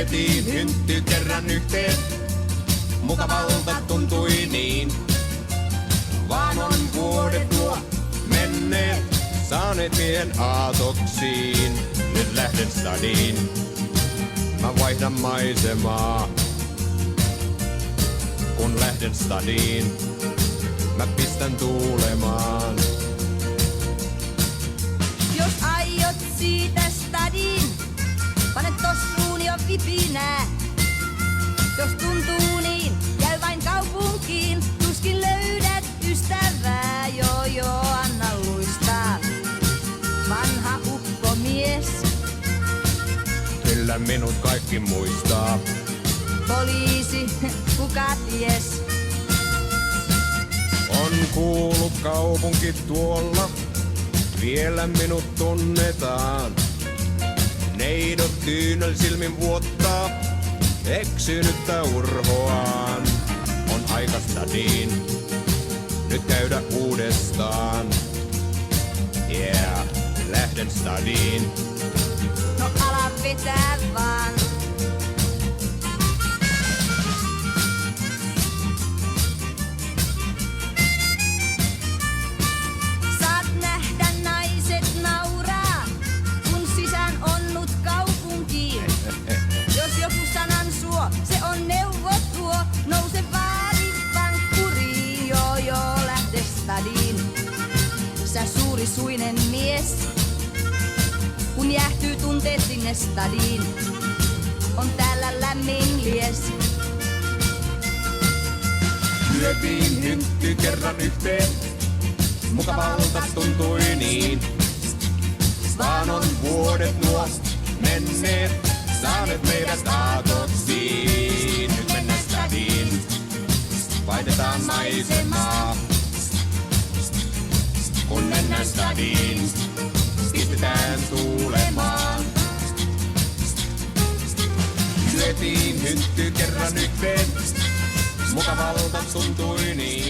Lyötiin hyntty kerran yhteen, mukavalta tuntui niin. Vaan on vuodet nuo menneet, saaneet miehen aatoksiin. Nyt lähden stadiin, mä vaihdan maisemaa. Kun lähden stadiin, mä pistän tuulemaan. Jos aiot siitä stadiin, pane tossuun jo vipinää. Jos tuntuu niin, käy vain kaupunkiin, tuskin löydät ystävää. Joo, anna luistaa, vanha ukkomies. Kyllä minut kaikki muistaa. Poliisi, kuka ties? On kuullut kaupunki tuolla, vielä minut tunnetaan. Neidot kyynel silmin vuottaa, eksynyttä urhoaan. On aika stadiin, nyt käydä uudestaan. Yeah, lähden stadiin. No ala vetää vaan. Saat nähdä naiset nauraa, kun sisään onnut kaupunkiin. Jos joku sanan suo, se on neuvo tuo. Nouse vaari vankkuriin, joo, lähde stadiin. Sä suuri suinen mies, kun jäähtyy tunteet sinne stadiin. On täällä lämmin lies. Lyötiin hyntty kerran yhteen, mukavalta tuntui niin. Vaan on vuodet nuo menneet, saaneet meidät aatoksiin. Nyt mennään stadiin, vaihdetaan maisemaa. Kun mennään stadiin, pistetään tuulemaan. Lyötiin hyntty kerran yhteen, mukavalta tuntui niin.